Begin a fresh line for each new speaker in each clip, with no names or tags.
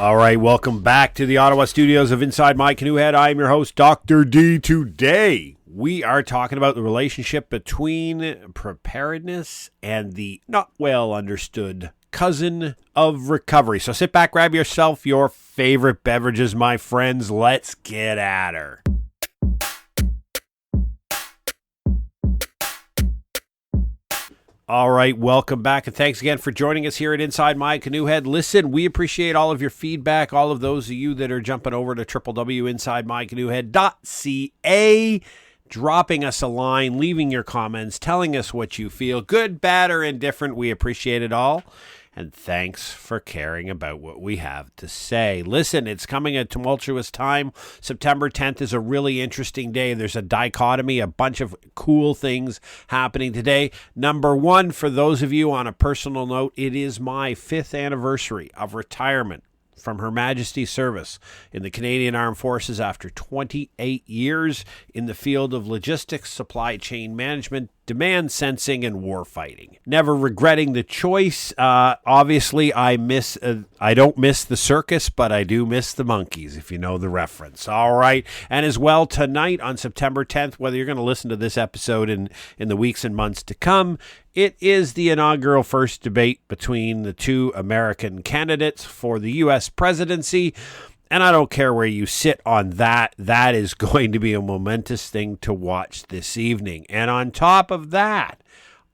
All right, welcome back to the Ottawa studios of Inside My Canoe Head. I'm your host, Dr. D. Today, we are talking about the relationship between preparedness and the not well understood cousin of recovery. So sit back, grab yourself your favorite beverages, my friends. Let's get at her. All right, welcome back, and thanks again for joining us here at Inside My Canoe Head. Listen, we appreciate all of your feedback, all of those of you that are jumping over to www.insidemycanoehead.ca, dropping us a line, leaving your comments, telling us what you feel, good, bad, or indifferent. We appreciate it all. And thanks for caring about what we have to say. Listen, it's coming a tumultuous time. September 10th is a really interesting day. There's a dichotomy, a bunch of cool things happening today. Number one, for those of you on a personal note, it is my 5th anniversary of retirement from Her Majesty's service in the Canadian Armed Forces after 28 years in the field of logistics, supply chain management, demand sensing, and war fighting. Never regretting the choice. Obviously, I don't miss the circus, but I do miss the monkeys, if you know the reference. All right. And as well, tonight on September 10th, whether you're going to listen to this episode in the weeks and months to come, it is the inaugural first debate between the two American candidates for the U.S. presidency. And I don't care where you sit on that. That is going to be a momentous thing to watch this evening. And on top of that,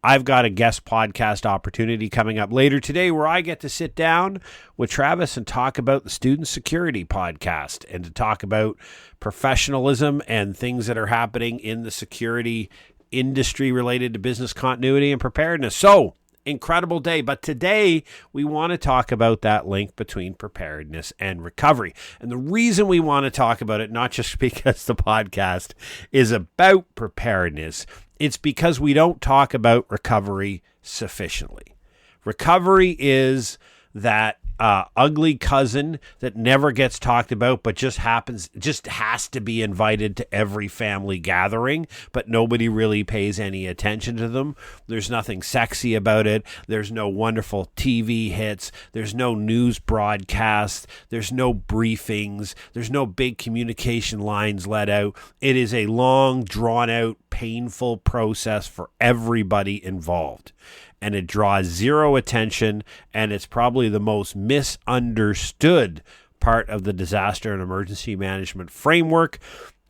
I've got a guest podcast opportunity coming up later today where I get to sit down with Travis and talk about the Student Security podcast and to talk about professionalism and things that are happening in the security industry related to business continuity and preparedness. So, incredible day. But today we want to talk about that link between preparedness and recovery. And the reason we want to talk about it, not just because the podcast is about preparedness, it's because we don't talk about recovery sufficiently. Recovery is that ugly cousin that never gets talked about, but just has to be invited to every family gathering, but nobody really pays any attention to them. There's nothing sexy about it. There's no wonderful TV hits. There's no news broadcasts. There's no briefings. There's no big communication lines let out. It is a long, drawn-out, painful process for everybody involved. And it draws zero attention, and it's probably the most misunderstood part of the disaster and emergency management framework.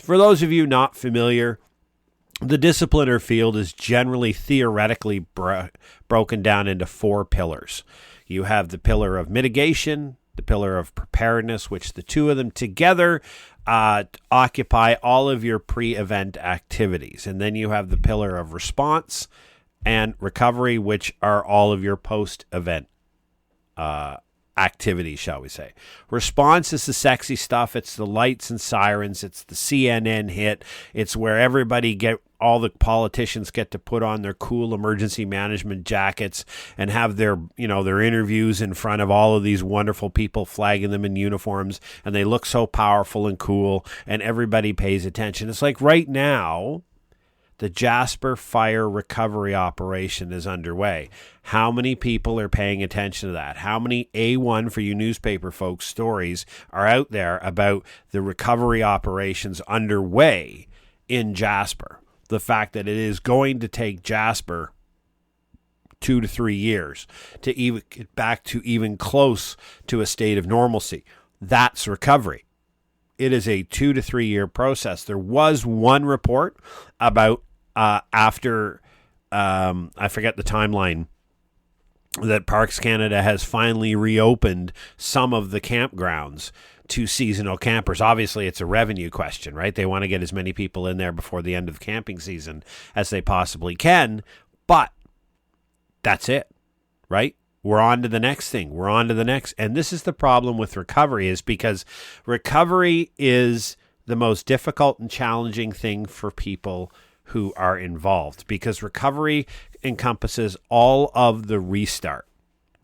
For those of you not familiar, the discipline or field is generally theoretically broken down into 4 pillars. You have the pillar of mitigation, the pillar of preparedness, which the two of them together occupy all of your pre-event activities. And then you have the pillar of response and recovery, which are all of your post-event activities, shall we say. Response is the sexy stuff. It's the lights and sirens. It's the CNN hit. It's where all the politicians get to put on their cool emergency management jackets and have their interviews in front of all of these wonderful people flagging them in uniforms, and they look so powerful and cool, and everybody pays attention. It's like right now, the Jasper Fire Recovery Operation is underway. How many people are paying attention to that? How many A1 for you newspaper folks stories are out there about the recovery operations underway in Jasper? The fact that it is going to take Jasper 2 to 3 years to even get back to even close to a state of normalcy. That's recovery. It is a 2 to 3 year process. There was one report about after, I forget the timeline, that Parks Canada has finally reopened some of the campgrounds to seasonal campers. Obviously, it's a revenue question, right? They want to get as many people in there before the end of camping season as they possibly can, but that's it, right? We're on to the next thing. We're on to the next. And this is the problem with recovery, is because recovery is the most difficult and challenging thing for people who are involved, because recovery encompasses all of the restart,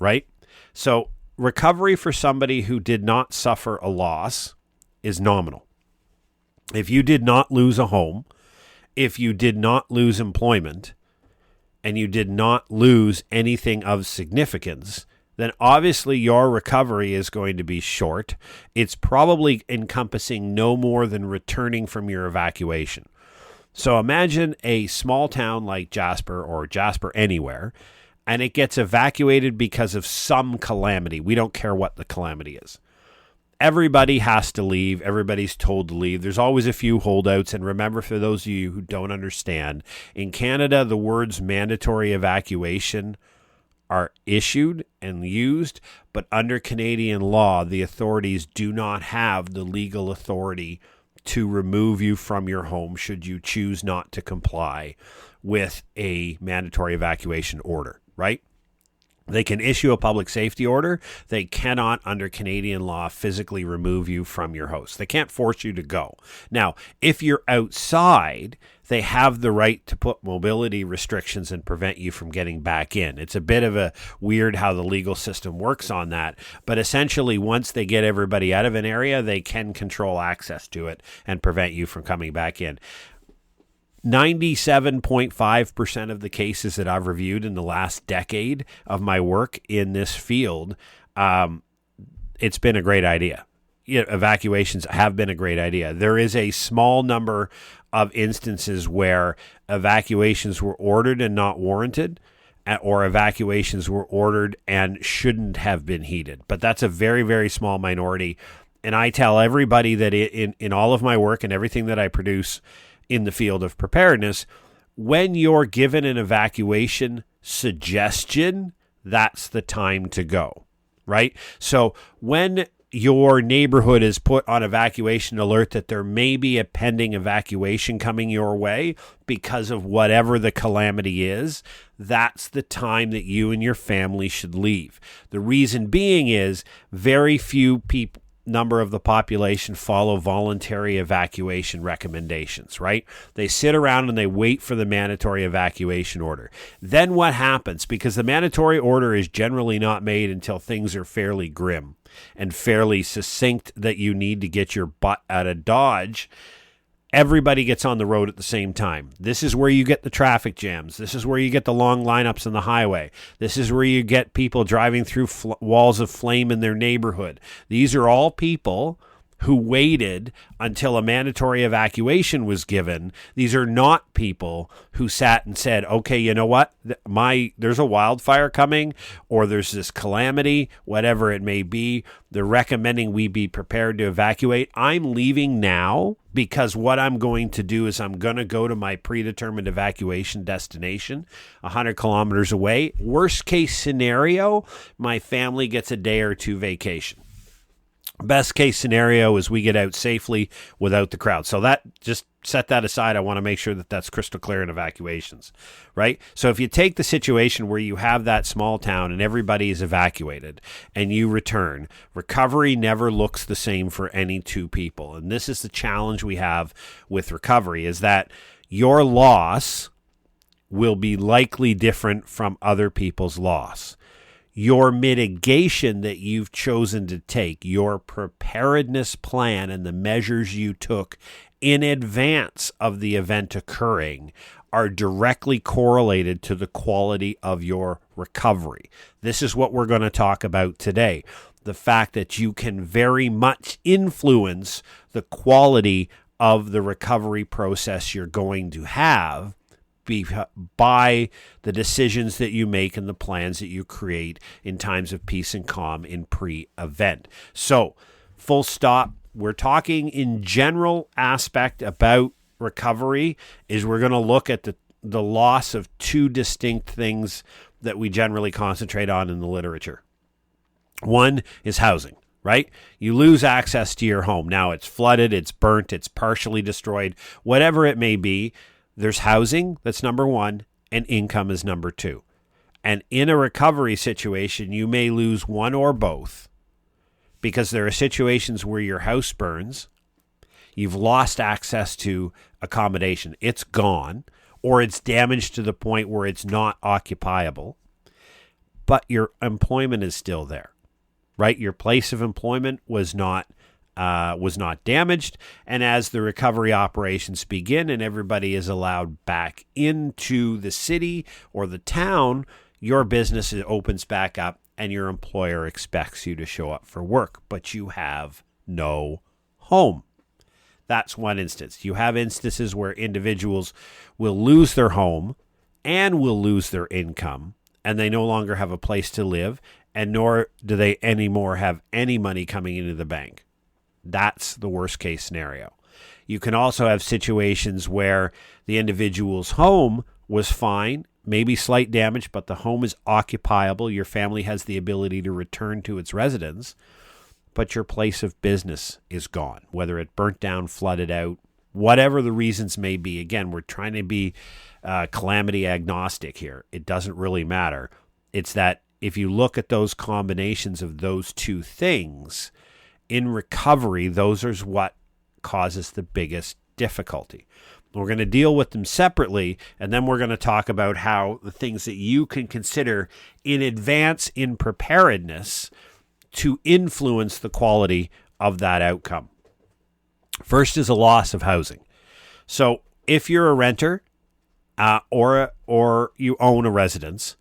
right? So recovery for somebody who did not suffer a loss is nominal. If you did not lose a home, if you did not lose employment, and you did not lose anything of significance, then obviously your recovery is going to be short. It's probably encompassing no more than returning from your evacuation. So imagine a small town like Jasper or Jasper anywhere, and it gets evacuated because of some calamity. We don't care what the calamity is. Everybody has to leave. Everybody's told to leave. There's always a few holdouts. And remember, for those of you who don't understand, in Canada, the words mandatory evacuation are issued and used, but under Canadian law, the authorities do not have the legal authority to remove you from your home should you choose not to comply with a mandatory evacuation order, right? They can issue a public safety order. They cannot, under Canadian law, physically remove you from your house. They can't force you to go. Now, if you're outside, they have the right to put mobility restrictions and prevent you from getting back in. It's a bit of a weird how the legal system works on that. But essentially, once they get everybody out of an area, they can control access to it and prevent you from coming back in. 97.5% of the cases that I've reviewed in the last decade of my work in this field, it's been a great idea. Evacuations have been a great idea. There is a small number of instances where evacuations were ordered and not warranted, or evacuations were ordered and shouldn't have been heeded. But that's a very, very small minority. And I tell everybody that in all of my work and everything that I produce in the field of preparedness, when you're given an evacuation suggestion, that's the time to go, right? So when your neighborhood is put on evacuation alert that there may be a pending evacuation coming your way because of whatever the calamity is, that's the time that you and your family should leave. The reason being is very few number of the population follow voluntary evacuation recommendations, right? They sit around and they wait for the mandatory evacuation order. Then what happens? Because the mandatory order is generally not made until things are fairly grim and fairly succinct that you need to get your butt out of Dodge. Everybody gets on the road at the same time. This is where you get the traffic jams. This is where you get the long lineups on the highway. This is where you get people driving through walls of flame in their neighborhood. These are all people who waited until a mandatory evacuation was given. These are not people who sat and said, okay, you know what? There's a wildfire coming, or there's this calamity, whatever it may be. They're recommending we be prepared to evacuate. I'm leaving now because what I'm going to do is I'm going to go to my predetermined evacuation destination 100 kilometers away. Worst case scenario, my family gets a day or two vacation. Best case scenario is we get out safely without the crowd. So that, just set that aside. I want to make sure that that's crystal clear in evacuations, right? So if you take the situation where you have that small town and everybody is evacuated and you return, recovery never looks the same for any two people. And this is the challenge we have with recovery, is that your loss will be likely different from other people's loss. Your mitigation that you've chosen to take, your preparedness plan and the measures you took in advance of the event occurring are directly correlated to the quality of your recovery. This is what we're going to talk about today. The fact that you can very much influence the quality of the recovery process you're going to have by the decisions that you make and the plans that you create in times of peace and calm in pre-event. So, full stop. We're talking in general aspect about recovery is we're going to look at the loss of two distinct things that we generally concentrate on in the literature. One is housing, right? You lose access to your home. Now it's flooded, it's burnt, it's partially destroyed, whatever it may be. There's housing, that's number one, and income is number two. And in a recovery situation, you may lose one or both, because there are situations where your house burns, you've lost access to accommodation, it's gone, or it's damaged to the point where it's not occupiable, but your employment is still there, right? Your place of employment was not damaged, and as the recovery operations begin and everybody is allowed back into the city or the town, your business opens back up and your employer expects you to show up for work, but you have no home. That's one instance. You have instances where individuals will lose their home and will lose their income, and they no longer have a place to live, and nor do they anymore have any money coming into the bank. That's the worst case scenario. You can also have situations where the individual's home was fine, maybe slight damage, but the home is occupiable. Your family has the ability to return to its residence, but your place of business is gone, whether it burnt down, flooded out, whatever the reasons may be. Again, we're trying to be calamity agnostic here. It doesn't really matter. It's that if you look at those combinations of those two things, in recovery, those are what causes the biggest difficulty. We're going to deal with them separately, and then we're going to talk about how the things that you can consider in advance in preparedness to influence the quality of that outcome. First is a loss of housing. So if you're a renter or you own a residence,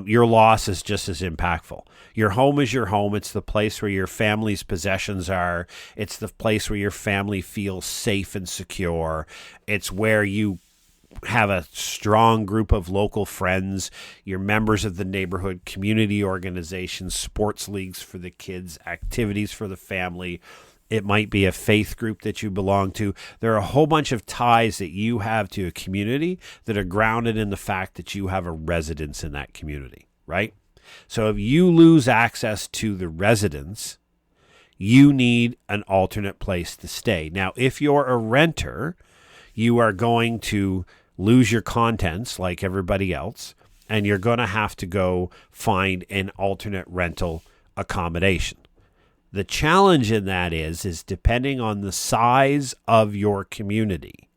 your loss is just as impactful. Your home is your home. It's the place where your family's possessions are. It's the place where your family feels safe and secure. It's where you have a strong group of local friends. You're members of the neighborhood community organizations, sports leagues for the kids, activities for the family. It might be a faith group that you belong to. There are a whole bunch of ties that you have to a community that are grounded in the fact that you have a residence in that community, right? So if you lose access to the residence, you need an alternate place to stay. Now, if you're a renter, you are going to lose your contents like everybody else, and you're going to have to go find an alternate rental accommodation. The challenge in that is depending on the size of your community,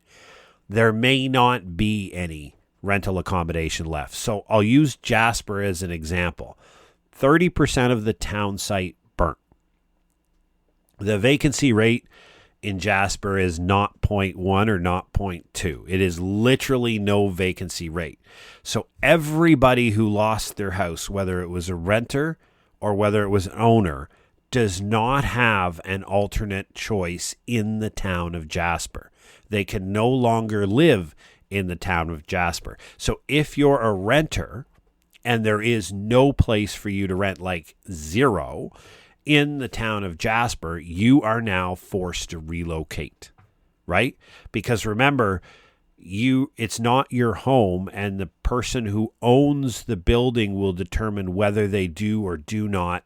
there may not be any rental accommodation left. So I'll use Jasper as an example. 30% of the town site burnt. The vacancy rate in Jasper is 0.1 or 0.2. It is literally no vacancy rate. So everybody who lost their house, whether it was a renter or whether it was an owner, does not have an alternate choice in the town of Jasper. They can no longer live in the town of Jasper. So if you're a renter and there is no place for you to rent, like zero, in the town of Jasper, you are now forced to relocate, right? Because remember, it's not your home, and the person who owns the building will determine whether they do or do not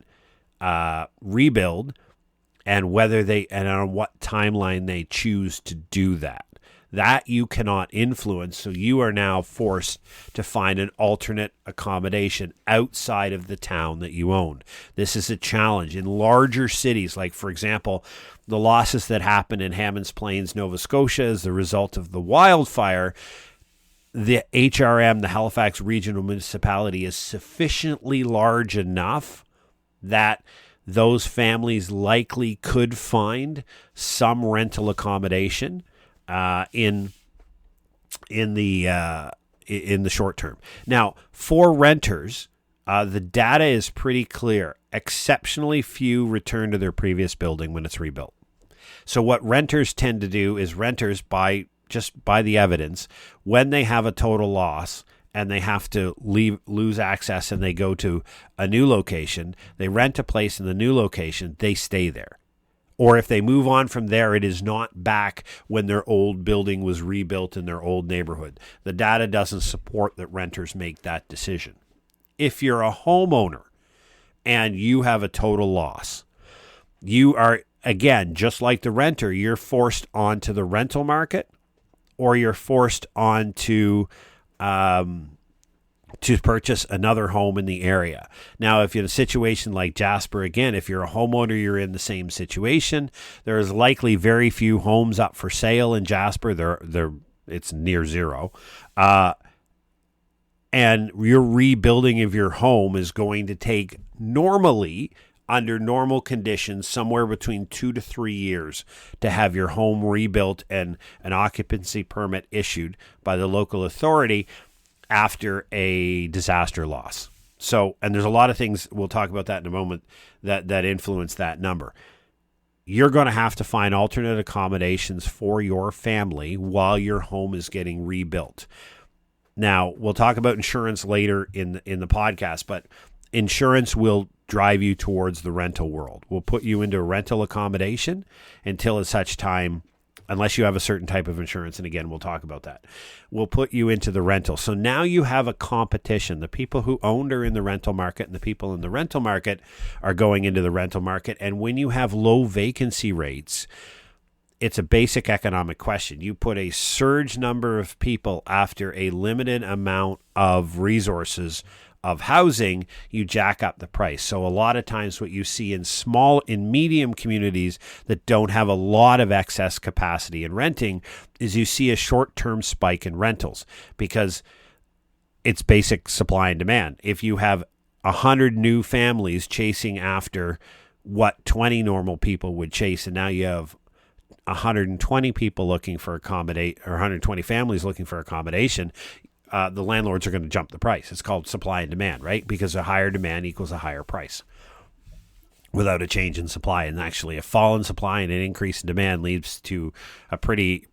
rebuild, and on what timeline they choose to do that. That you cannot influence, so you are now forced to find an alternate accommodation outside of the town that you own. This is a challenge in larger cities, like, for example, the losses that happened in Hammonds Plains, Nova Scotia, as a result of the wildfire. The HRM, the Halifax Regional Municipality, is sufficiently large enough that those families likely could find some rental accommodation in the short term. Now, for renters, the data is pretty clear. Exceptionally few return to their previous building when it's rebuilt. So what renters tend to do is renters, by the evidence, when they have a total loss and they have to lose access and they go to a new location, they rent a place in the new location, they stay there. Or if they move on from there, it is not back when their old building was rebuilt in their old neighborhood. The data doesn't support that renters make that decision. If you're a homeowner and you have a total loss, you are, again, just like the renter, you're forced onto the rental market, or you're forced onto to purchase another home in the area. Now, if you're in a situation like Jasper, again, if you're a homeowner, you're in the same situation. There is likely very few homes up for sale in Jasper. It's near zero. And your rebuilding of your home is going to take, normally, under normal conditions, somewhere between 2 to 3 years to have your home rebuilt and an occupancy permit issued by the local authority after a disaster loss. So, and there's a lot of things, we'll talk about that in a moment, that influence that number. You're going to have to find alternate accommodations for your family while your home is getting rebuilt. Now, we'll talk about insurance later in the podcast, but insurance will drive you towards the rental world. We'll put you into a rental accommodation until at such time, unless you have a certain type of insurance, and again, we'll talk about that. We'll put you into the rental. So now you have a competition. The people who owned are in the rental market, and the people in the rental market are going into the rental market. And when you have low vacancy rates, it's a basic economic question. You put a surge number of people after a limited amount of resources of housing, you jack up the price. So a lot of times what you see in medium communities that don't have a lot of excess capacity in renting is you see a short-term spike in rentals because it's basic supply and demand. If you have 100 new families chasing after what 20 normal people would chase, and now you have 120 people looking for accommodate, or 120 families looking for accommodation, the landlords are going to jump the price. It's called supply and demand, right? Because a higher demand equals a higher price without a change in supply. And actually a fall in supply and an increase in demand leads to a pretty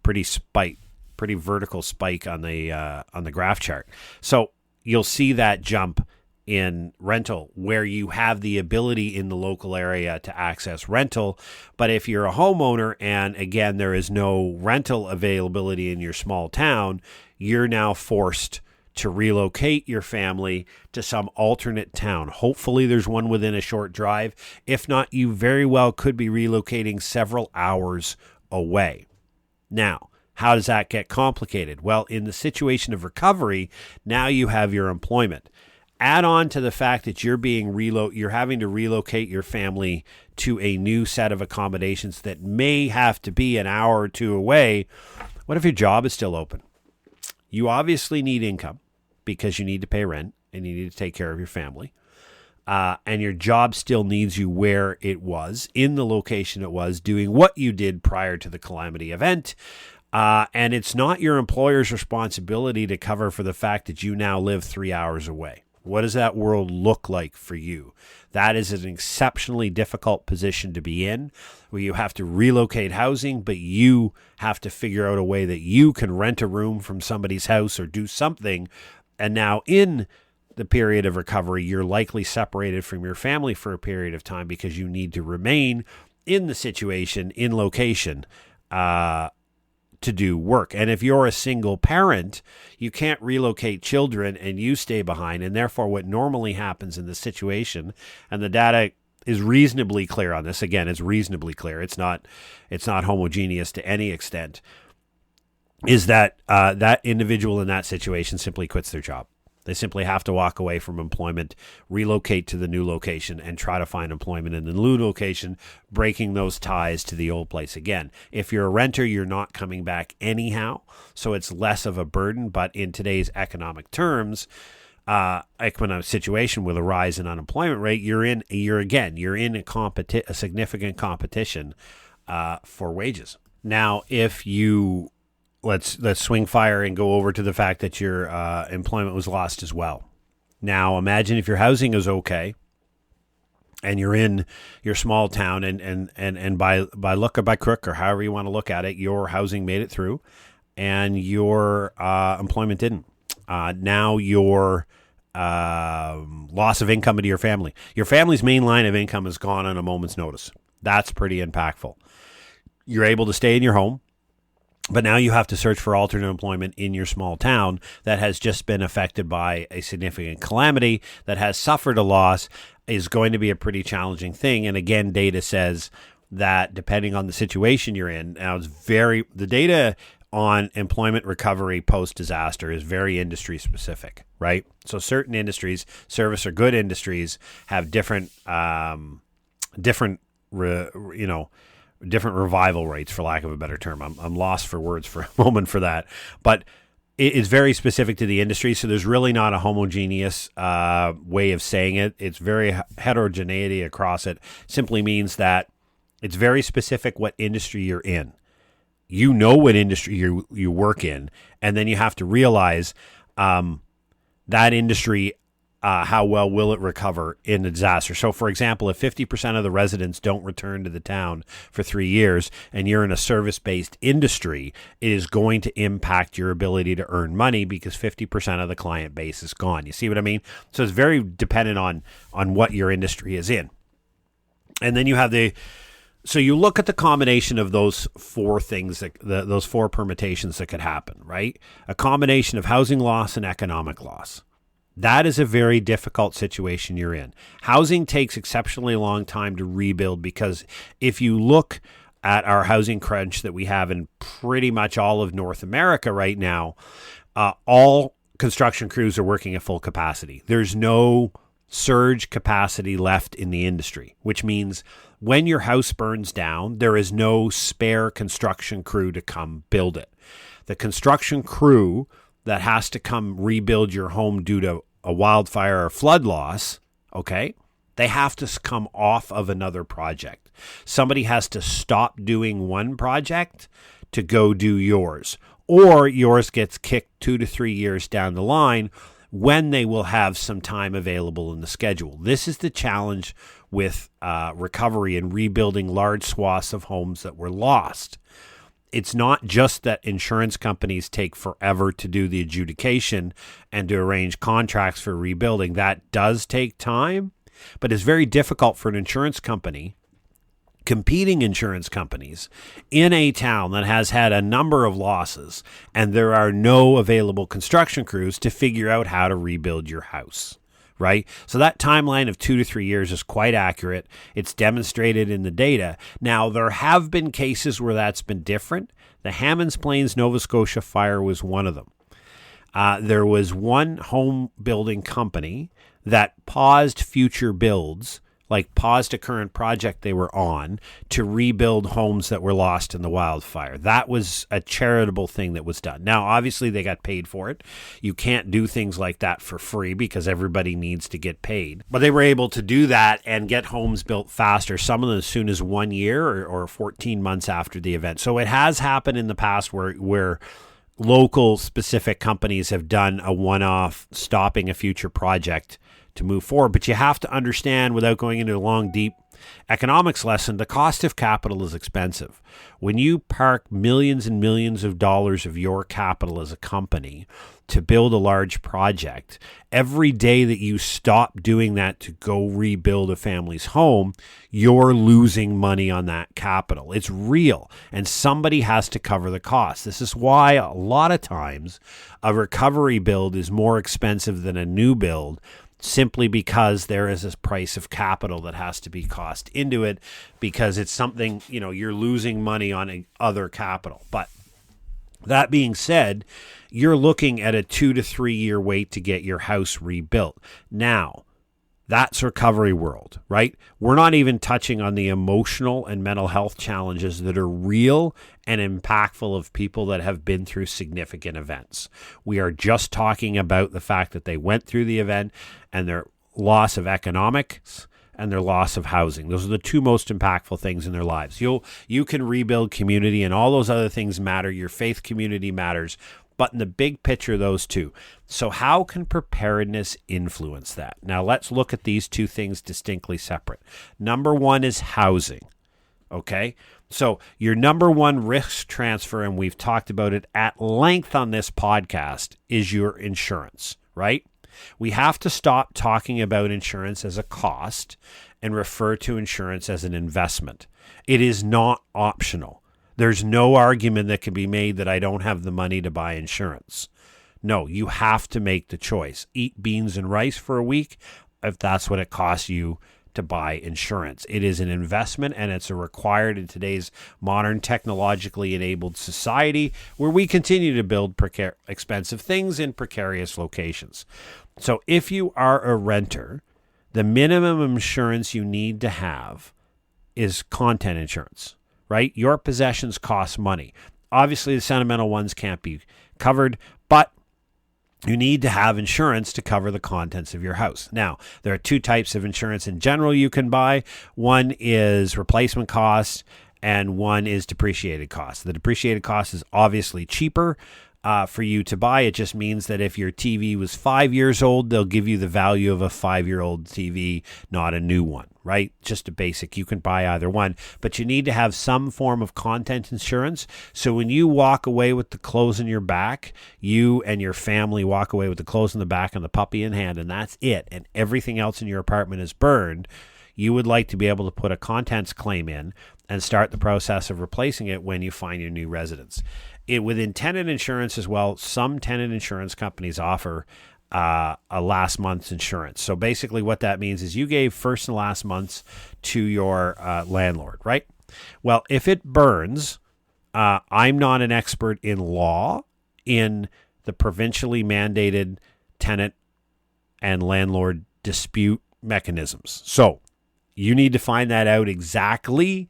vertical spike on the graph chart. So you'll see that jump in rental where you have the ability in the local area to access rental. But if you're a homeowner and again, there is no rental availability in your small town, you're now forced to relocate your family to some alternate town. Hopefully there's one within a short drive. If not, you very well could be relocating several hours away. Now, how does that get complicated? Well, in the situation of recovery, now you have your employment. Add on to the fact that you're having to relocate your family to a new set of accommodations that may have to be an hour or two away. What if your job is still open? You obviously need income because you need to pay rent and you need to take care of your family. And your job still needs you where it was, in the location it was, doing what you did prior to the calamity event. And it's not your employer's responsibility to cover for the fact that you now live 3 hours away. What does that world look like for you? That is an exceptionally difficult position to be in, where you have to relocate housing, but you have to figure out a way that you can rent a room from somebody's house or do something. And now in the period of recovery, you're likely separated from your family for a period of time because you need to remain in the situation, in location, to do work. And if you're a single parent, you can't relocate children and you stay behind. And therefore, what normally happens in this situation, and the data is reasonably clear on this, again, it's reasonably clear, it's not homogeneous to any extent, is that that individual in that situation simply quits their job. They simply have to walk away from employment, relocate to the new location, and try to find employment in the new location, breaking those ties to the old place again. If you're a renter, you're not coming back anyhow, so it's less of a burden. But in today's economic terms, economic situation with a rise in unemployment rate, you're in a significant competition for wages. Now, if you Let's swing fire and go over to the fact that your employment was lost as well. Now, imagine if your housing is okay and you're in your small town and by look or by crook or however you want to look at it, your housing made it through and your employment didn't. Now your loss of income into your family. Your family's main line of income is gone on a moment's notice. That's pretty impactful. You're able to stay in your home, but now you have to search for alternate employment in your small town that has just been affected by a significant calamity, that has suffered a loss, is going to be a pretty challenging thing. And again, data says that depending on the situation you're in, now the data on employment recovery post-disaster is very industry specific, right? So certain industries, service or good industries, have different revival rates, for lack of a better term. I'm lost for words for a moment for that. But it is very specific to the industry, so there's really not a homogeneous way of saying it. It's very heterogeneity across it. Simply means that it's very specific what industry you're in. You know what industry you work in, and then you have to realize that industry how well will it recover in a disaster. So, for example, if 50% of the residents don't return to the town for 3 years and you're in a service-based industry, it is going to impact your ability to earn money because 50% of the client base is gone. You see what I mean? So it's very dependent on what your industry is in. And then you have so you look at the combination of those four things, those four permutations that could happen, right? A combination of housing loss and economic loss. That is a very difficult situation you're in. Housing takes exceptionally long time to rebuild because if you look at our housing crunch that we have in pretty much all of North America right now, all construction crews are working at full capacity. There's no surge capacity left in the industry, which means when your house burns down, there is no spare construction crew to come build it. The construction crew that has to come rebuild your home due to a wildfire or flood loss, okay, they have to come off of another project. Somebody has to stop doing one project to go do yours, or yours gets kicked 2 to 3 years down the line when they will have some time available in the schedule. This is the challenge with recovery and rebuilding large swaths of homes that were lost. It's not just that insurance companies take forever to do the adjudication and to arrange contracts for rebuilding. That does take time, but it's very difficult for an insurance company, competing insurance companies, in a town that has had a number of losses and there are no available construction crews to figure out how to rebuild your house. Right? So that timeline of 2 to 3 years is quite accurate. It's demonstrated in the data. Now, there have been cases where that's been different. The Hammonds Plains, Nova Scotia fire was one of them. There was one home building company that paused future builds, like paused a current project they were on to rebuild homes that were lost in the wildfire. That was a charitable thing that was done. Now, obviously, they got paid for it. You can't do things like that for free because everybody needs to get paid. But they were able to do that and get homes built faster, some of them as soon as 1 year or 14 months after the event. So it has happened in the past where local specific companies have done a one-off stopping a future project to move forward. But you have to understand, without going into a long, deep economics lesson, the cost of capital is expensive. When you park millions and millions of dollars of your capital as a company to build a large project, every day that you stop doing that to go rebuild a family's home, you're losing money on that capital. It's real, and somebody has to cover the cost. This is why a lot of times a recovery build is more expensive than a new build, simply because there is this price of capital that has to be cost into it, because it's something, you're losing money on other capital. But that being said, you're looking at a 2 to 3 year wait to get your house rebuilt. Now, that's recovery world, right? We're not even touching on the emotional and mental health challenges that are real and impactful of people that have been through significant events. We are just talking about the fact that they went through the event and their loss of economics and their loss of housing. Those are the two most impactful things in their lives. You can rebuild community, and all those other things matter. Your faith community matters. But in the big picture, those two. So how can preparedness influence that? Now, let's look at these two things distinctly separate. Number one is housing, okay? So your number one risk transfer, and we've talked about it at length on this podcast, is your insurance, right? We have to stop talking about insurance as a cost and refer to insurance as an investment. It is not optional. There's no argument that can be made that I don't have the money to buy insurance. No, you have to make the choice. Eat beans and rice for a week if that's what it costs you to buy insurance. It is an investment, and it's a required in today's modern technologically enabled society where we continue to build expensive things in precarious locations. So if you are a renter, the minimum insurance you need to have is content insurance. Right? Your possessions cost money. Obviously, the sentimental ones can't be covered, but you need to have insurance to cover the contents of your house. Now, there are two types of insurance in general you can buy. One is replacement costs, and one is depreciated costs. The depreciated cost is obviously cheaper. for you to buy. It just means that if your TV was 5 years old, they'll give you the value of a 5-year-old TV, not a new one, right? Just a basic. You can buy either one, but you need to have some form of content insurance. So when you walk away with the clothes in your back, you and your family walk away with the clothes in the back and the puppy in hand, and that's it, and everything else in your apartment is burned, you would like to be able to put a contents claim in and start the process of replacing it when you find your new residence. Within tenant insurance as well, some tenant insurance companies offer a last month's insurance. So basically what that means is you gave first and last months to your landlord, right? Well, if it burns, I'm not an expert in law in the provincially mandated tenant and landlord dispute mechanisms. So you need to find that out exactly.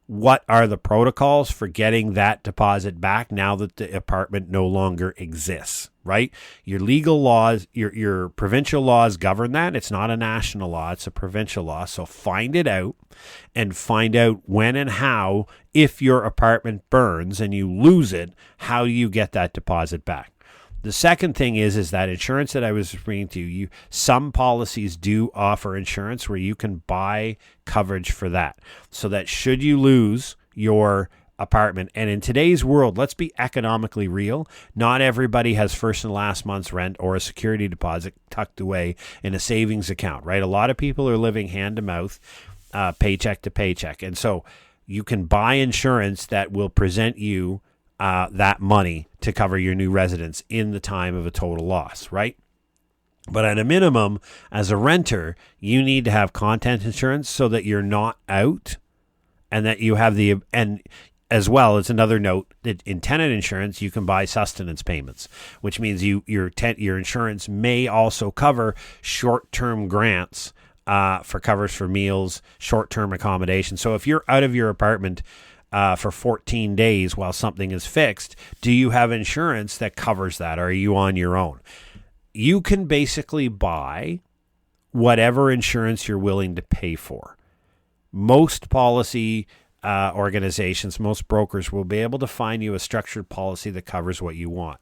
What are the protocols for getting that deposit back now that the apartment no longer exists, right? Your legal laws, your provincial laws govern that. It's not a national law, it's a provincial law. So find it out and find out when and how, if your apartment burns and you lose it, how do you get that deposit back? The second thing is that insurance that I was referring to, some policies do offer insurance where you can buy coverage for that. So that should you lose your apartment, and in today's world, let's be economically real, not everybody has first and last month's rent or a security deposit tucked away in a savings account, right? A lot of people are living hand to mouth, paycheck to paycheck. And so you can buy insurance that will present you that money to cover your new residence in the time of a total loss, right? But at a minimum, as a renter, you need to have content insurance so that you're not out, and that you have and as well as another note that in tenant insurance, you can buy sustenance payments, which means your insurance may also cover short-term grants for covers for meals, short-term accommodation. So if you're out of your apartment for 14 days while something is fixed, do you have insurance that covers that, or are you on your own? You can basically buy whatever insurance you're willing to pay for. Most policy organizations, most brokers will be able to find you a structured policy that covers what you want.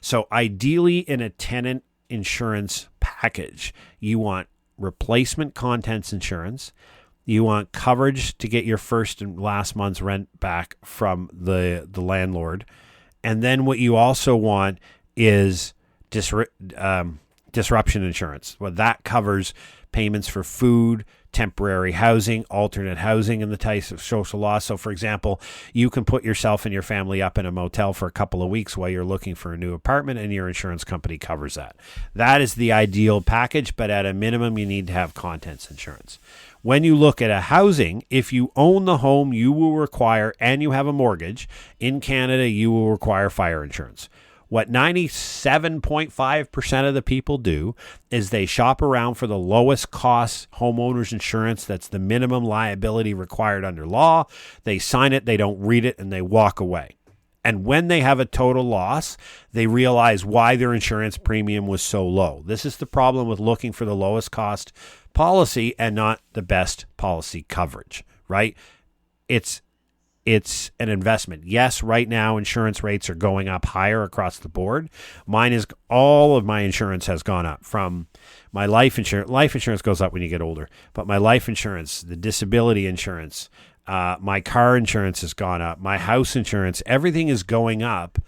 So ideally, in a tenant insurance package, you want replacement contents insurance. You want coverage to get your first and last month's rent back from the landlord. And then what you also want is disruption insurance. Well, that covers payments for food, temporary housing, alternate housing, and the types of social loss. So, for example, you can put yourself and your family up in a motel for a couple of weeks while you're looking for a new apartment, and your insurance company covers that. That is the ideal package, but at a minimum, you need to have contents insurance. When you look at a housing, if you own the home, you will require, and you have a mortgage, in Canada, you will require fire insurance. What 97.5% of the people do is they shop around for the lowest cost homeowners insurance that's the minimum liability required under law. They sign it, they don't read it, and they walk away. And when they have a total loss, they realize why their insurance premium was so low. This is the problem with looking for the lowest cost policy and not the best policy coverage, right? It's an investment. Yes, right now insurance rates are going up higher across the board. All of my insurance has gone up from my life insurance. Life insurance goes up when you get older, but my life insurance, the disability insurance, my car insurance has gone up. My house insurance, everything is going up.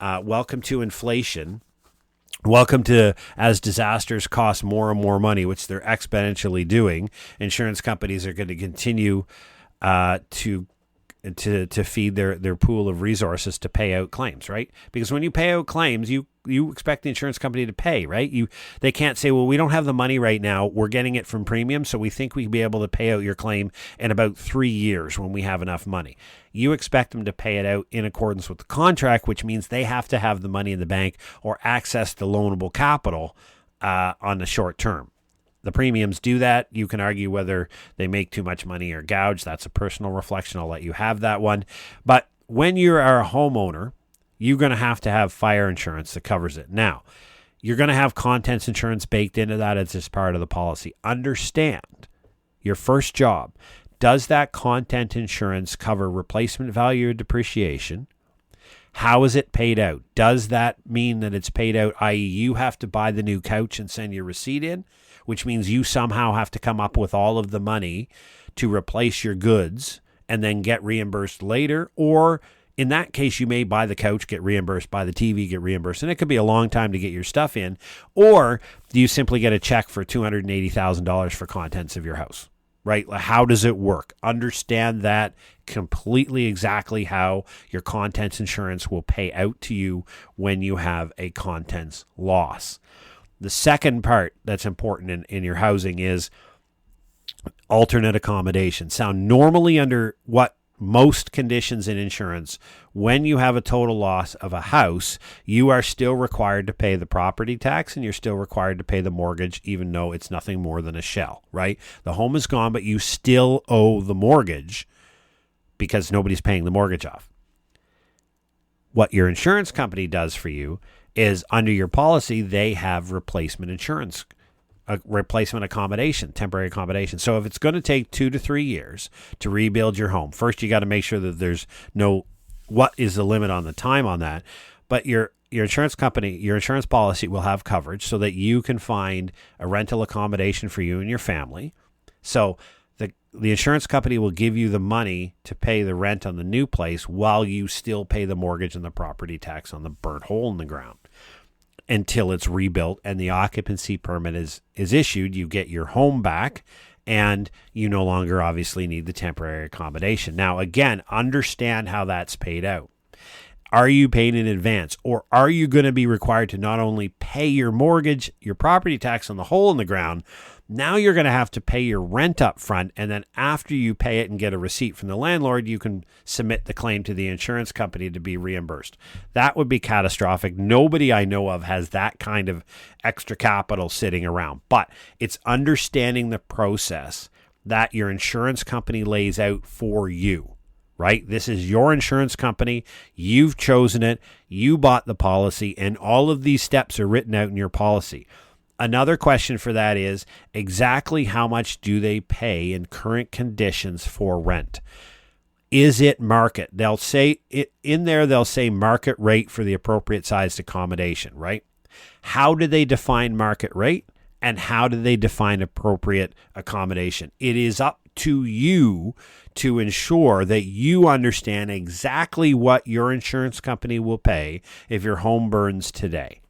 Welcome to inflation. Welcome to, as disasters cost more and more money, which they're exponentially doing, insurance companies are going to continue to feed their pool of resources to pay out claims, right? Because when you pay out claims, you expect the insurance company to pay, right? They can't say, well, we don't have the money right now. We're getting it from premium, so we think we'd be able to pay out your claim in about 3 years when we have enough money. You expect them to pay it out in accordance with the contract, which means they have to have the money in the bank or access to loanable capital on the short term. The premiums do that. You can argue whether they make too much money or gouge. That's a personal reflection. I'll let you have that one. But when you are a homeowner, you're going to have fire insurance that covers it. Now, you're going to have contents insurance baked into that as just part of the policy. Understand, your first job, does that content insurance cover replacement value or depreciation? How is it paid out? Does that mean that it's paid out, i.e. you have to buy the new couch and send your receipt in, which means you somehow have to come up with all of the money to replace your goods and then get reimbursed later? Or in that case, you may buy the couch, get reimbursed, buy the TV, get reimbursed, and it could be a long time to get your stuff in. Or do you simply get a check for $280,000 for contents of your house? Right? How does it work? Understand that completely, exactly how your contents insurance will pay out to you when you have a contents loss. The second part that's important in your housing is alternate accommodation. Normally under what most conditions in insurance, when you have a total loss of a house, you are still required to pay the property tax and you're still required to pay the mortgage, even though it's nothing more than a shell, right? The home is gone, but you still owe the mortgage because nobody's paying the mortgage off. What your insurance company does for you is under your policy, they have replacement insurance, a replacement accommodation, temporary accommodation. So if it's going to take 2 to 3 years to rebuild your home, first you got to make sure that there's what is the limit on the time on that. But your insurance company, your insurance policy will have coverage so that you can find a rental accommodation for you and your family. So the insurance company will give you the money to pay the rent on the new place while you still pay the mortgage and the property tax on the burnt hole in the ground until it's rebuilt and the occupancy permit is issued. You get your home back and you no longer obviously need the temporary accommodation. Now, again, understand how that's paid out. Are you paid in advance, or are you going to be required to not only pay your mortgage, your property tax on the hole in the ground, now you're going to have to pay your rent up front, and then after you pay it and get a receipt from the landlord, you can submit the claim to the insurance company to be reimbursed. That would be catastrophic. Nobody I know of has that kind of extra capital sitting around, but it's understanding the process that your insurance company lays out for you. Right? This is your insurance company. You've chosen it. You bought the policy, and all of these steps are written out in your policy. Another question for that is exactly how much do they pay in current conditions for rent? Is it market? They'll say it in there. They'll say market rate for the appropriate sized accommodation, right? How do they define market rate? And how do they define appropriate accommodation? It is up to you to ensure that you understand exactly what your insurance company will pay if your home burns today,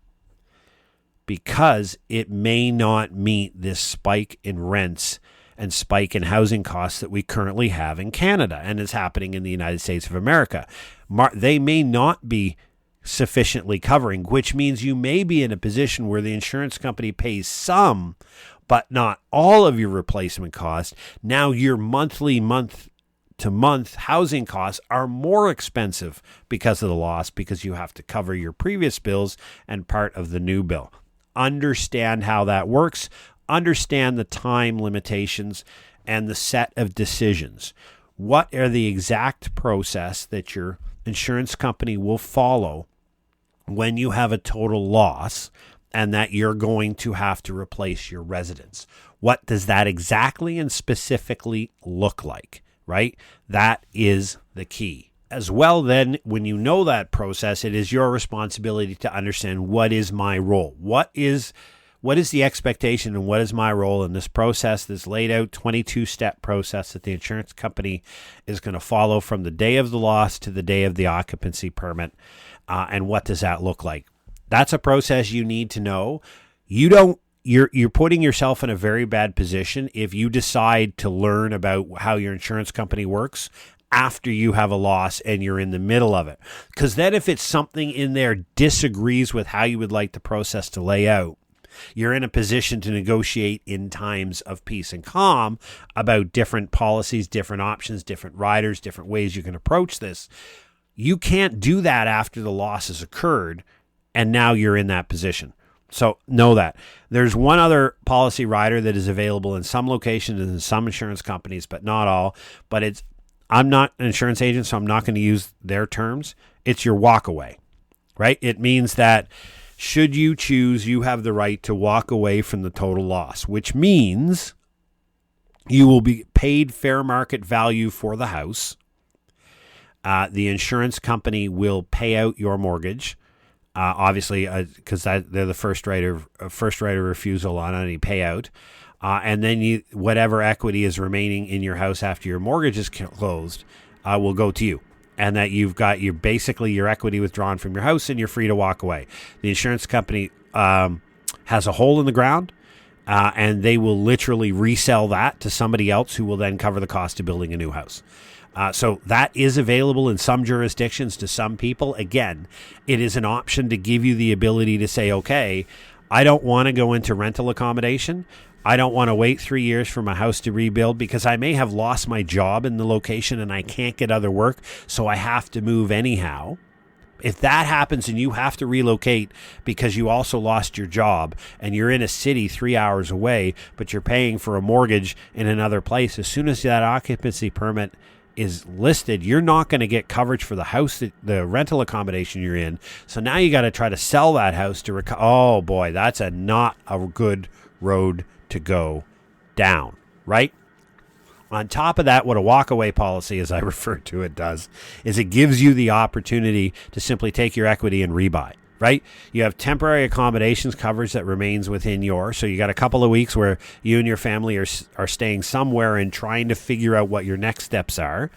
because it may not meet this spike in rents and spike in housing costs that we currently have in Canada and is happening in the United States of America. They may not be sufficiently covering, which means you may be in a position where the insurance company pays some, but not all of your replacement costs. Now your month-to-month housing costs are more expensive because of the loss, because you have to cover your previous bills and part of the new bill. Understand how that works. Understand the time limitations and the set of decisions. What are the exact process that your insurance company will follow when you have a total loss and that you're going to have to replace your residence? What does that exactly and specifically look like, right? That is the key. As well, then, when you know that process, it is your responsibility to understand what is my role. What is the expectation and what is my role in this process, this laid out 22-step process that the insurance company is going to follow from the day of the loss to the day of the occupancy permit, and what does that look like? That's a process you need to know. You're putting yourself in a very bad position if you decide to learn about how your insurance company works after you have a loss and you're in the middle of it. Because then if it's something in there disagrees with how you would like the process to lay out, you're in a position to negotiate in times of peace and calm about different policies, different options, different riders, different ways you can approach this. You can't do that after the loss has occurred and now you're in that position. So know that. There's one other policy rider that is available in some locations and in some insurance companies, but not all. But I'm not an insurance agent, so I'm not going to use their terms. It's your walk away, right? It means that should you choose, you have the right to walk away from the total loss, which means you will be paid fair market value for the house. The insurance company will pay out your mortgage, obviously, because they're the first right of refusal on any payout. And then whatever equity is remaining in your house after your mortgage is closed will go to you. And that you've got basically your equity withdrawn from your house and you're free to walk away. The insurance company has a hole in the ground, and they will literally resell that to somebody else who will then cover the cost of building a new house. So that is available in some jurisdictions to some people. Again, it is an option to give you the ability to say, okay, I don't want to go into rental accommodation. I don't want to wait 3 years for my house to rebuild because I may have lost my job in the location and I can't get other work, so I have to move anyhow. If that happens and you have to relocate because you also lost your job and you're in a city 3 hours away, but you're paying for a mortgage in another place, as soon as that occupancy permit is listed, you're not going to get coverage for the house, the rental accommodation you're in. So now you got to try to sell that house to oh boy, that's not a good road to go down, right? On top of that, what a walkaway policy, as I refer to it, does is it gives you the opportunity to simply take your equity and rebuy, right? You have temporary accommodations coverage that remains within so you got a couple of weeks where you and your family are staying somewhere and trying to figure out what your next steps are.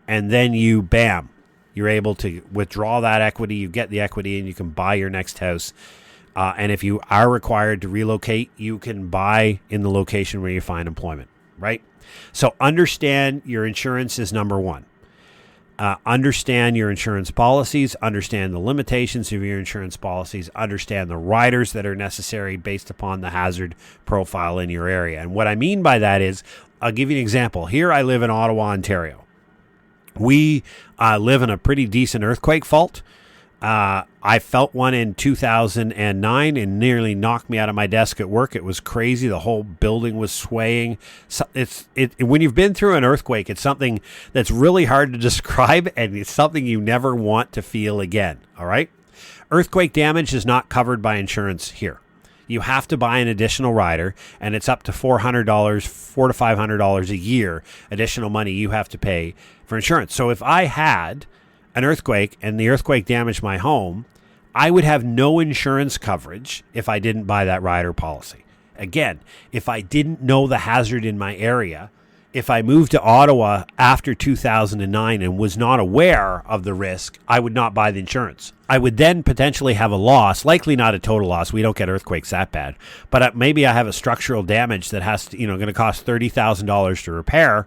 And then you're able to withdraw that equity, you get the equity, and you can buy your next house. And if you are required to relocate, you can buy in the location where you find employment, right? So understand your insurance is number one. Understand your insurance policies, understand the limitations of your insurance policies, understand the riders that are necessary based upon the hazard profile in your area. And what I mean by that is, I'll give you an example. Here I live in Ottawa, Ontario. We live in a pretty decent earthquake fault. I felt one in 2009 and nearly knocked me out of my desk at work. It was crazy. The whole building was swaying. So when you've been through an earthquake, it's something that's really hard to describe, and it's something you never want to feel again. All right. Earthquake damage is not covered by insurance here. You have to buy an additional rider, and it's up to $400, $400 to $500 a year additional money you have to pay for insurance. So if I had an earthquake and the earthquake damaged my home, I would have no insurance coverage if I didn't buy that rider policy. Again, if I didn't know the hazard in my area, if I moved to Ottawa after 2009 and was not aware of the risk, I would not buy the insurance. I would then potentially have a loss, likely not a total loss. We don't get earthquakes that bad, but maybe I have a structural damage that has to, going to cost $30,000 to repair.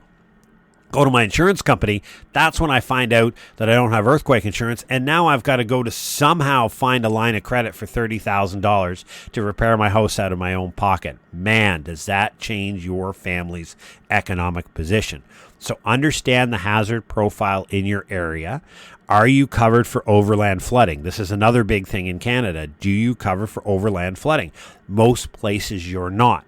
Go to my insurance company. That's when I find out that I don't have earthquake insurance. And now I've got to go to somehow find a line of credit for $30,000 to repair my house out of my own pocket. Man, does that change your family's economic position. So understand the hazard profile in your area. Are you covered for overland flooding? This is another big thing in Canada. Do you cover for overland flooding? Most places you're not.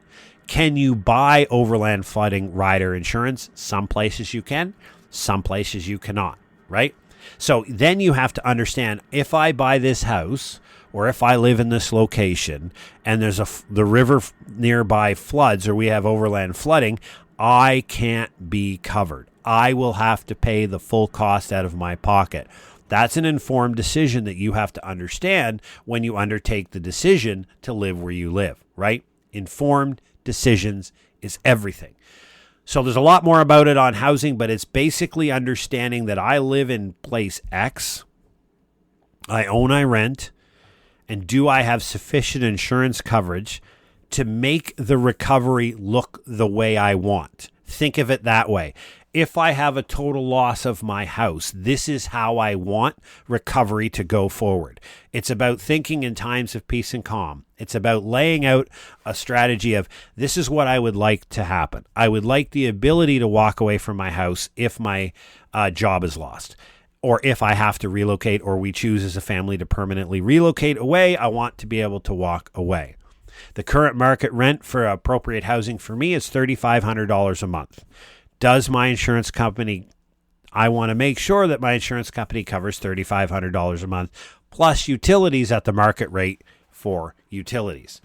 Can you buy overland flooding rider insurance? Some places you can, some places you cannot, right? So then you have to understand, if I buy this house or if I live in this location and there's the river nearby floods or we have overland flooding, I can't be covered. I will have to pay the full cost out of my pocket. That's an informed decision that you have to understand when you undertake the decision to live where you live, right? Informed decisions is everything. So there's a lot more about it on housing, but it's basically understanding that I live in place X, I own, I rent, and do I have sufficient insurance coverage to make the recovery look the way I want? Think of it that way. If I have a total loss of my house, this is how I want recovery to go forward. It's about thinking in times of peace and calm. It's about laying out a strategy of, this is what I would like to happen. I would like the ability to walk away from my house if my job is lost, or if I have to relocate, or we choose as a family to permanently relocate away. I want to be able to walk away. The current market rent for appropriate housing for me is $3,500 a month. Does my insurance company, I want to make sure that my insurance company covers $3,500 a month plus utilities at the market rate for utilities.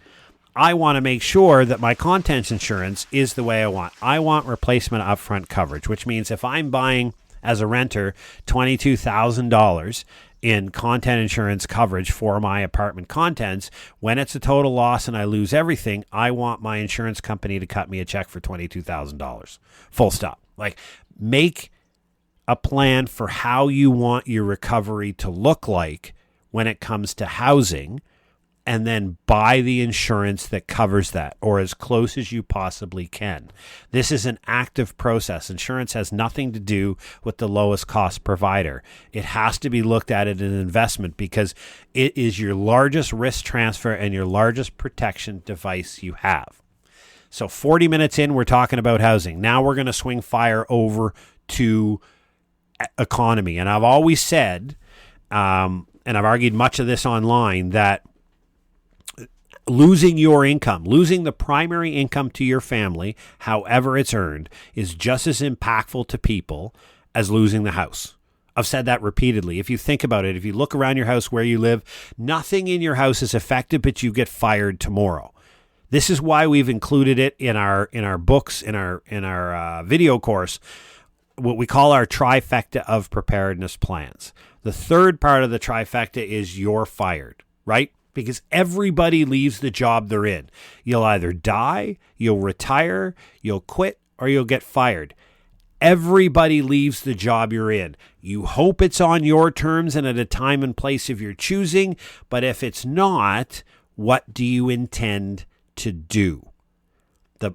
I want to make sure that my contents insurance is the way I want. I want replacement upfront coverage, which means if I'm buying as a renter $22,000 in content insurance coverage for my apartment contents. When it's a total loss and I lose everything, I want my insurance company to cut me a check for $22,000. Full stop. Like, make a plan for how you want your recovery to look like when it comes to housing, and then buy the insurance that covers that, or as close as you possibly can. This is an active process. Insurance has nothing to do with the lowest cost provider. It has to be looked at as an investment because it is your largest risk transfer and your largest protection device you have. So 40 minutes in, we're talking about housing. Now we're going to swing fire over to economy. And I've always said, and I've argued much of this online, that losing your income, losing the primary income to your family, however it's earned, is just as impactful to people as losing the house. I've said that repeatedly. If you think about it, if you look around your house where you live, nothing in your house is affected, but you get fired tomorrow. This is why we've included it in our books, in our video course, what we call our trifecta of preparedness plans. The third part of the trifecta is you're fired, right? Because everybody leaves the job they're in. You'll either die, you'll retire, you'll quit, or you'll get fired. Everybody leaves the job you're in. You hope it's on your terms and at a time and place of your choosing, but if it's not, what do you intend to do?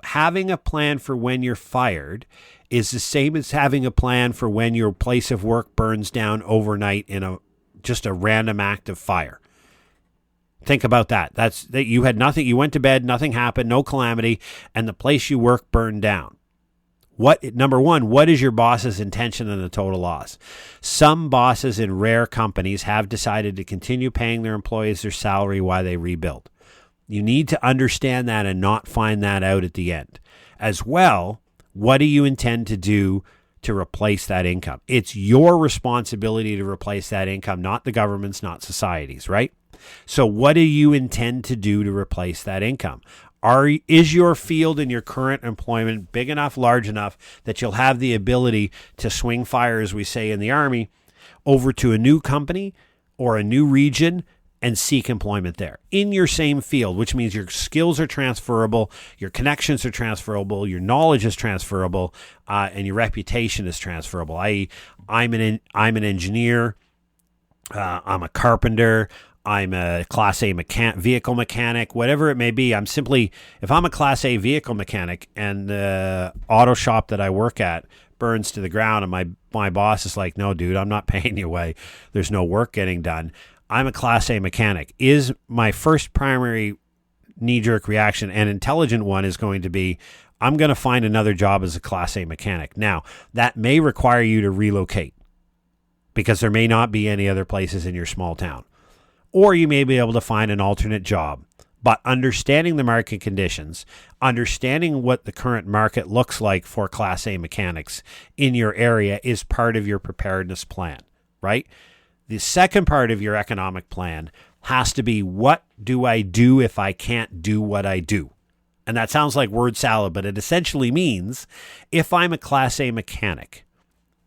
Having a plan for when you're fired is the same as having a plan for when your place of work burns down overnight in just a random act of fire. Think about that. That's that you had nothing. You went to bed, nothing happened, no calamity, and the place you work burned down. Number one, what is your boss's intention in the total loss? Some bosses in rare companies have decided to continue paying their employees their salary while they rebuild. You need to understand that and not find that out at the end. As well, what do you intend to do to replace that income? It's your responsibility to replace that income, not the government's, not society's, right? So what do you intend to do to replace that income? Is your field in your current employment big enough, large enough that you'll have the ability to swing fire, as we say in the Army, over to a new company or a new region and seek employment there in your same field, which means your skills are transferable, your connections are transferable, your knowledge is transferable, and your reputation is transferable. I'm an engineer, I'm a carpenter, I'm a Class A vehicle mechanic, whatever it may be. If I'm a Class A vehicle mechanic and the auto shop that I work at burns to the ground and my boss is like, no, dude, I'm not paying you away. There's no work getting done. I'm a Class A mechanic. Is my first primary knee-jerk reaction, an intelligent one, is going to be, I'm going to find another job as a Class A mechanic. Now, that may require you to relocate because there may not be any other places in your small town. Or you may be able to find an alternate job. But understanding the market conditions, understanding what the current market looks like for Class A mechanics in your area is part of your preparedness plan, right? The second part of your economic plan has to be, what do I do if I can't do what I do? And that sounds like word salad, but it essentially means if I'm a Class A mechanic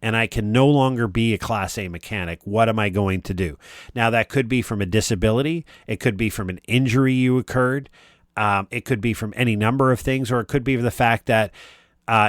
and I can no longer be a Class A mechanic, what am I going to do? Now, that could be from a disability. It could be from an injury you occurred. It could be from any number of things, or it could be the fact that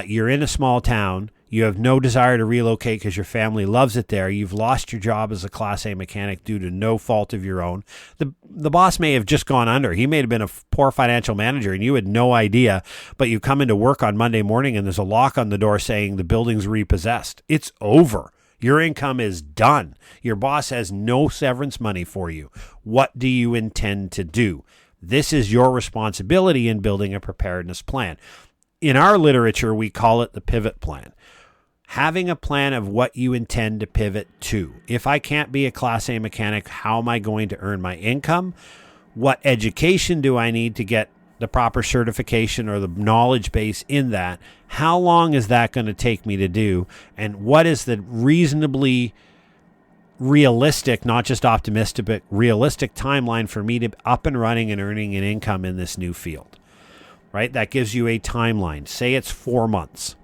you're in a small town. You have no desire to relocate because your family loves it there. You've lost your job as a Class A mechanic due to no fault of your own. The boss may have just gone under. He may have been a poor financial manager and you had no idea, but you come into work on Monday morning and there's a lock on the door saying the building's repossessed. It's over. Your income is done. Your boss has no severance money for you. What do you intend to do? This is your responsibility in building a preparedness plan. In our literature, we call it the pivot plan. Having a plan of what you intend to pivot to. If I can't be a Class A mechanic, how am I going to earn my income? What education do I need to get the proper certification or the knowledge base in that? How long is that going to take me to do? And what is the reasonably realistic, not just optimistic, but realistic timeline for me to be up and running and earning an income in this new field? Right? That gives you a timeline. Say it's 4 months.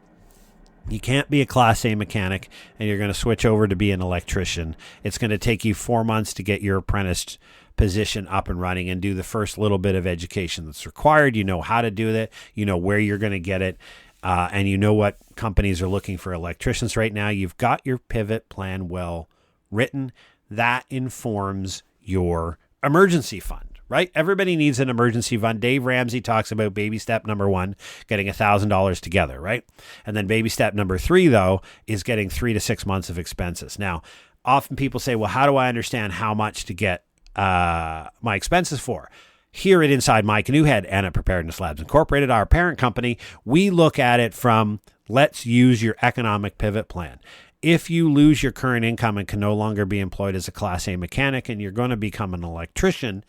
You can't be a Class A mechanic and you're going to switch over to be an electrician. It's going to take you 4 months to get your apprentice position up and running and do the first little bit of education that's required. You know how to do that. You know where you're going to get it. And you know what companies are looking for electricians right now. You've got your pivot plan well written. That informs your emergency fund. Right? Everybody needs an emergency fund. Dave Ramsey talks about baby step number 1, getting $1,000 together, right? And then baby step number 3, though, is getting 3 to 6 months of expenses. Now, often people say, well, how do I understand how much to get my expenses for? Here at Inside My Canoe Head and at Preparedness Labs Incorporated, our parent company, we look at it from let's use your economic pivot plan. If you lose your current income and can no longer be employed as a Class A mechanic and you're going to become an electrician,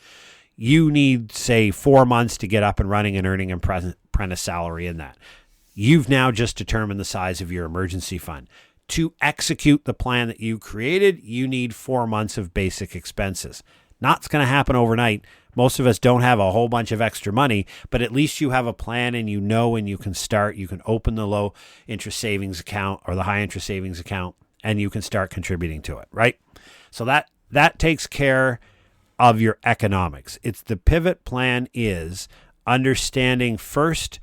you need, say, 4 months to get up and running and earning apprentice salary in that. You've now just determined the size of your emergency fund. To execute the plan that you created, you need 4 months of basic expenses. Not going to happen overnight. Most of us don't have a whole bunch of extra money, but at least you have a plan and you know when you can start. You can open the low interest savings account or the high interest savings account and you can start contributing to it, right? So that takes care of your economics. It's the pivot plan is understanding first,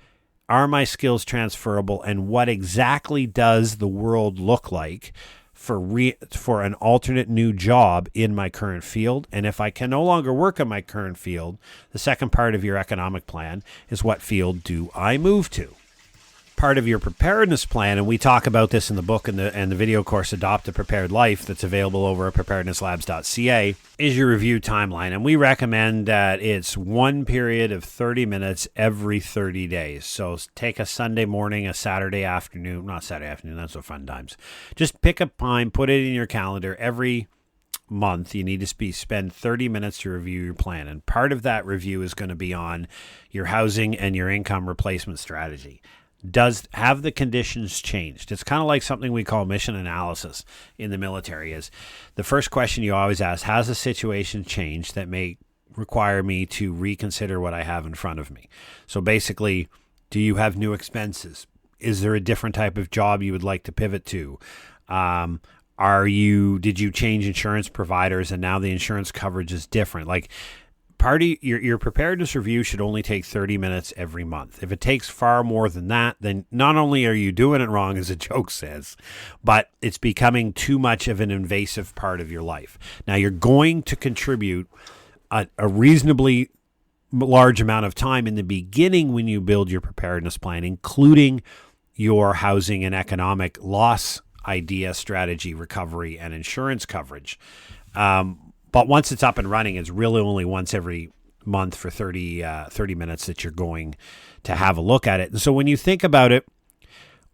are my skills transferable and what exactly does the world look like for an alternate new job in my current field? And if I can no longer work in my current field, the second part of your economic plan is what field do I move to? Part of your preparedness plan, and we talk about this in the book and the video course, Adopt a Prepared Life, that's available over at preparednesslabs.ca, is your review timeline. And we recommend that it's one period of 30 minutes every 30 days. So take a Sunday morning, a Saturday afternoon, not Saturday afternoon, that's so fun times. Just pick a time, put it in your calendar. Every month, you need to spend 30 minutes to review your plan. And part of that review is going to be on your housing and your income replacement strategy. Have the conditions changed? It's kind of like something we call mission analysis in the military. Is the first question you always ask, has the situation changed that may require me to reconsider what I have in front of me? So basically, do you have new expenses? Is there a different type of job you would like to pivot to? Did you change insurance providers and now the insurance coverage is different? Like, your preparedness review should only take 30 minutes every month. If it takes far more than that, then not only are you doing it wrong, as the joke says, but it's becoming too much of an invasive part of your life. Now, you're going to contribute a reasonably large amount of time in the beginning when you build your preparedness plan, including your housing and economic loss idea, strategy, recovery, and insurance coverage. But once it's up and running, it's really only once every month for 30 minutes that you're going to have a look at it. And so when you think about it,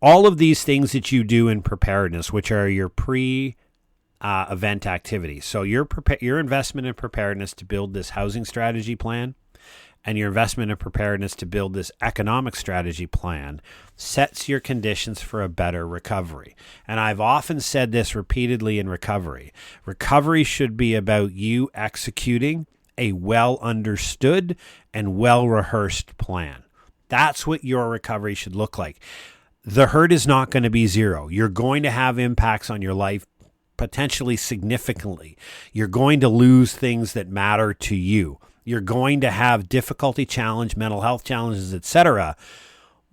all of these things that you do in preparedness, which are your pre-event activities. So your investment in preparedness to build this housing strategy plan and your investment in preparedness to build this economic strategy plan sets your conditions for a better recovery. And I've often said this repeatedly in recovery. Recovery should be about you executing a well-understood and well-rehearsed plan. That's what your recovery should look like. The hurt is not going to be zero. You're going to have impacts on your life, potentially significantly. You're going to lose things that matter to you. You're going to have difficulty, challenge, mental health challenges, etc.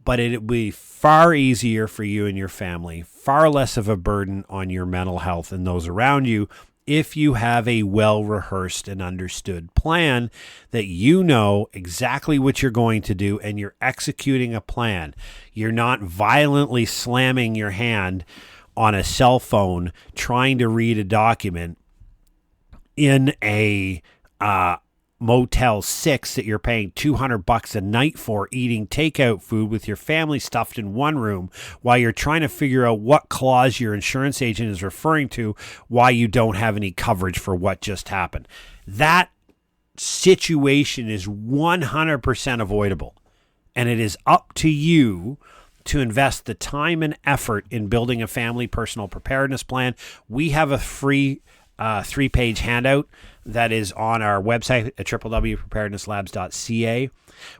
But it'll be far easier for you and your family, far less of a burden on your mental health and those around you if you have a well-rehearsed and understood plan that you know exactly what you're going to do and you're executing a plan. You're not violently slamming your hand on a cell phone trying to read a document in a Motel 6 that you're paying $200 a night for, eating takeout food with your family stuffed in one room while you're trying to figure out what clause your insurance agent is referring to, why you don't have any coverage for what just happened. That situation is 100% avoidable, and it is up to you to invest the time and effort in building a family personal preparedness plan. We have a free 3-page handout that is on our website at www.preparednesslabs.ca.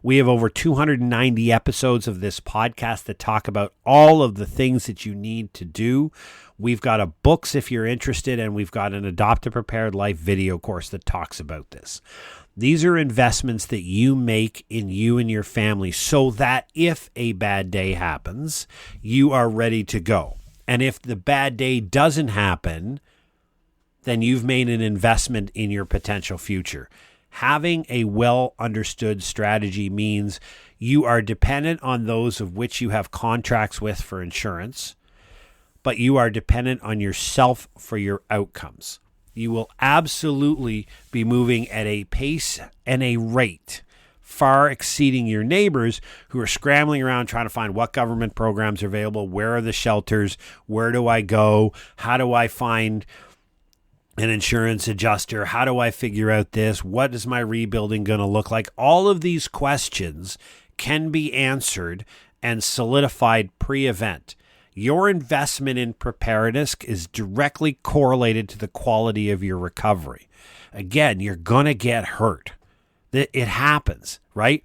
We have over 290 episodes of this podcast that talk about all of the things that you need to do. We've got a books if you're interested, and we've got an Adopt a Prepared Life video course that talks about this. These are investments that you make in you and your family so that if a bad day happens, you are ready to go. And if the bad day doesn't happen, then you've made an investment in your potential future. Having a well understood strategy means you are dependent on those of which you have contracts with for insurance, but you are dependent on yourself for your outcomes. You will absolutely be moving at a pace and a rate far exceeding your neighbors who are scrambling around trying to find what government programs are available, where are the shelters, where do I go, how do I find an insurance adjuster, how do I figure out this, what is my rebuilding going to look like? All of these questions can be answered and solidified pre-event. Your investment in preparedness is directly correlated to the quality of your recovery. Again, you're going to get hurt. It happens, right?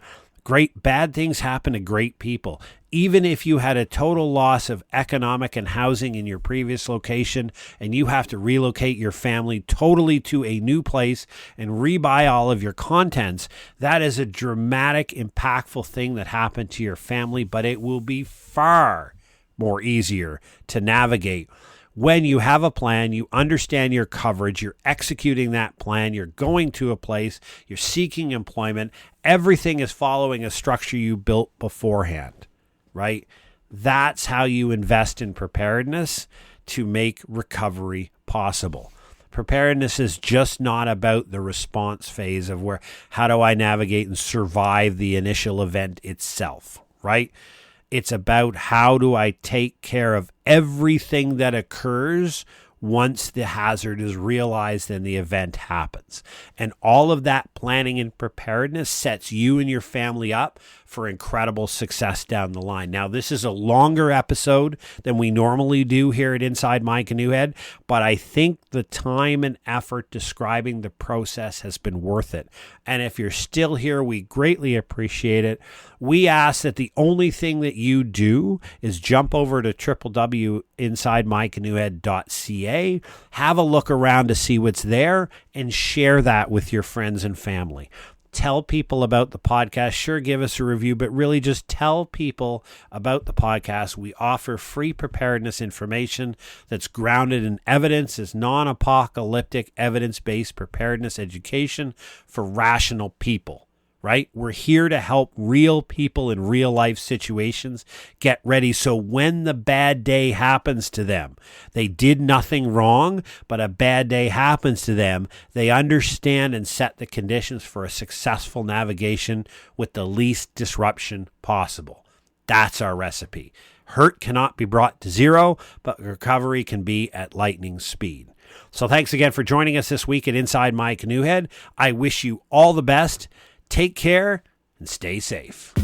Bad things happen to great people. Even if you had a total loss of economic and housing in your previous location and you have to relocate your family totally to a new place and rebuy all of your contents, that is a dramatic, impactful thing that happened to your family, but it will be far more easier to navigate when you have a plan, you understand your coverage, you're executing that plan, you're going to a place, you're seeking employment, everything is following a structure you built beforehand, right? That's how you invest in preparedness to make recovery possible. Preparedness is just not about the response phase of how do I navigate and survive the initial event itself, right? It's about how do I take care of everything that occurs once the hazard is realized and the event happens. And all of that planning and preparedness sets you and your family up for incredible success down the line. Now, this is a longer episode than we normally do here at Inside My Canoe Head, but I think the time and effort describing the process has been worth it. And if you're still here, we greatly appreciate it. We ask that the only thing that you do is jump over to www.insidemycanoehead.ca, have a look around to see what's there, and share that with your friends and family. Tell people about the podcast. Sure, give us a review, but really just tell people about the podcast. We offer free preparedness information that's grounded in evidence, is non-apocalyptic, evidence-based preparedness education for rational people. Right? We're here to help real people in real life situations get ready so when the bad day happens to them, they did nothing wrong, but a bad day happens to them, they understand and set the conditions for a successful navigation with the least disruption possible. That's our recipe. Hurt cannot be brought to zero, but recovery can be at lightning speed. So thanks again for joining us this week at Inside My Canoe Head. I wish you all the best. Take care and stay safe.